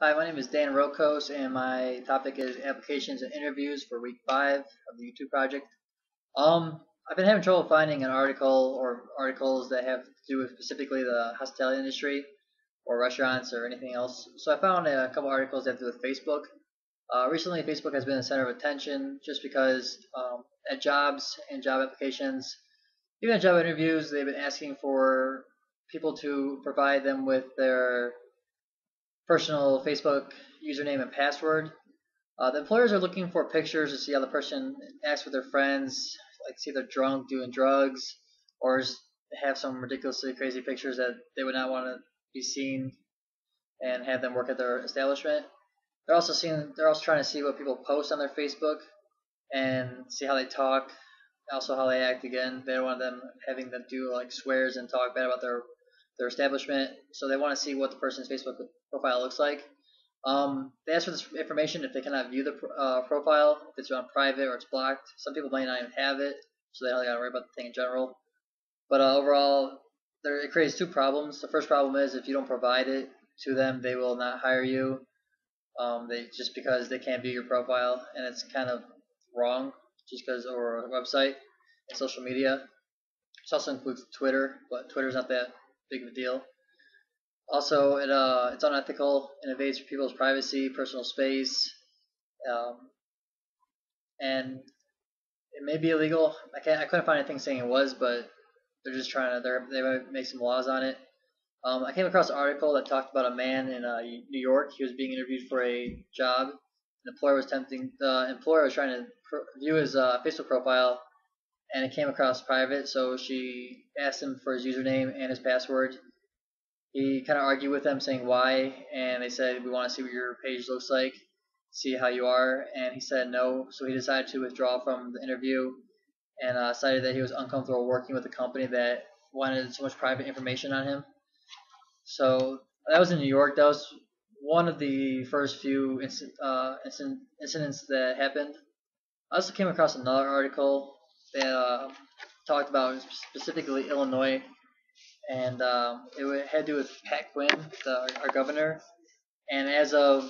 Hi, my name is Dan Rokos, and my topic is applications and interviews for week 5 of the YouTube project. I've been having trouble finding an article or articles that have to do with specifically the hospitality industry or restaurants or anything else. So I found a couple articles that have to do with Facebook. Recently, Facebook has been the center of attention just because at jobs and job applications, even at job interviews, they've been asking for people to provide them with their personal Facebook username and password. The employers are looking for pictures to see how the person acts with their friends, like see if they're drunk, doing drugs, or just have some ridiculously crazy pictures that they would not want to be seen and have them work at their establishment. They're also trying to see what people post on their Facebook and see how they talk, also how they act again. They don't want them having them do like swears and talk bad about their establishment. So they want to see what the person's Facebook profile looks like. They ask for this information if they cannot view the profile, if it's on private or it's blocked. Some people might not even have it, so they don't got to worry about the thing in general. But overall, it creates two problems. The first problem is if you don't provide it to them, they will not hire you. They just because they can't view your profile, and it's kind of wrong just because over a website and social media. This also includes Twitter, but Twitter's not that big of a deal. Also, it's unethical and invades people's privacy, personal space, um, and it may be illegal. I couldn't find anything saying it was, but they're just trying to they might make some laws on it. I came across an article that talked about a man in New York. He was being interviewed for a job. The employer was trying to view his Facebook profile, and it came across private. So she asked him for his username and his password. He kind of argued with them, saying why, and they said we want to see what your page looks like, see how you are, and he said no. So he decided to withdraw from the interview and cited that he was uncomfortable working with a company that wanted so much private information on him. So that was in New York. That was one of the first few incidents that happened. I also came across another article that talked about specifically Illinois, and it had to do with Pat Quinn, our governor. And as of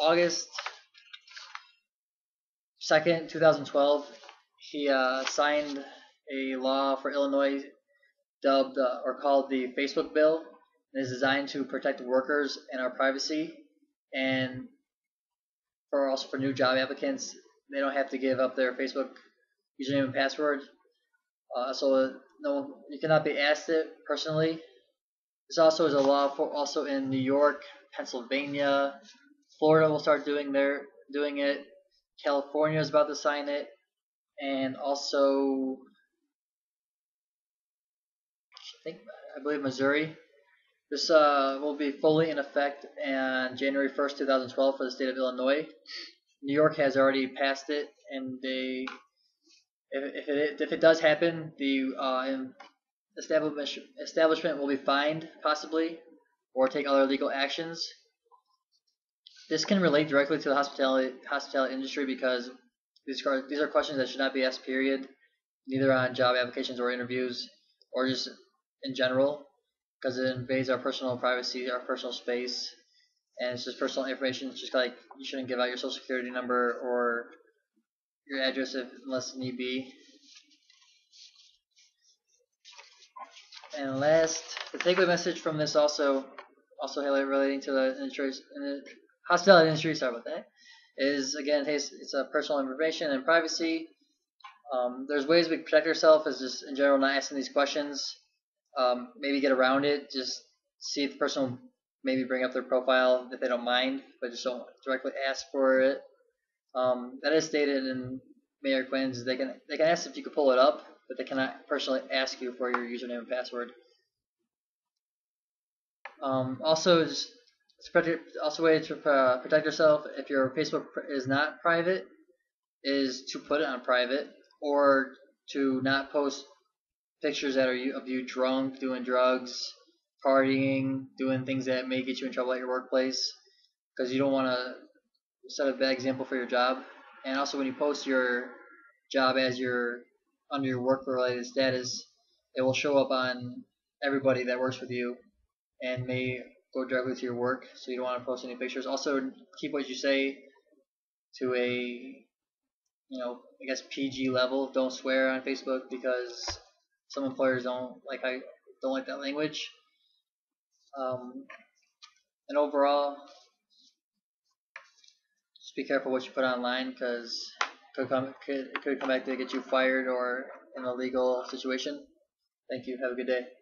August 2nd, 2012, he signed a law for Illinois dubbed or called the Facebook Bill. It is designed to protect workers and our privacy, and for new job applicants, they don't have to give up their Facebook username and password. So no, you cannot be asked it personally. This also is a law for also in New York, Pennsylvania, Florida will start doing it. California is about to sign it, and also I believe Missouri. This will be fully in effect on January 1st, 2012 for the state of Illinois. New York has already passed it, and if it does happen, the establishment will be fined possibly, or take other legal actions. This can relate directly to the hospitality industry because these are questions that should not be asked. Period. Neither on job applications or interviews, or just in general, because it invades our personal privacy, our personal space, and it's just personal information. It's just like you shouldn't give out your social security number or your address unless need be. And last, the takeaway message from this also relating to the hospitality industry. Sorry about that. Is again, hey, it's a personal information and privacy. There's ways we can protect ourselves as just in general not asking these questions. Maybe get around it. Just see if the person will maybe bring up their profile if they don't mind, but just don't directly ask for it. That is stated in Mayor Quinn's. They can ask if you could pull it up, but they cannot personally ask you for your username and password. Also, also a way to protect yourself if your Facebook is not private is to put it on private, or to not post pictures that are of you drunk, doing drugs, partying, doing things that may get you in trouble at your workplace, because you don't want to set a bad example for your job. And also, when you post your job as your under your work-related status, it will show up on everybody that works with you, and may go directly to your work, so you don't want to post any pictures. Also, keep what you say to a I guess PG level. Don't swear on Facebook because some employers don't like that language. Um, and overall, just be careful what you put online because it could come back to get you fired or in a legal situation. Thank you. Have a good day.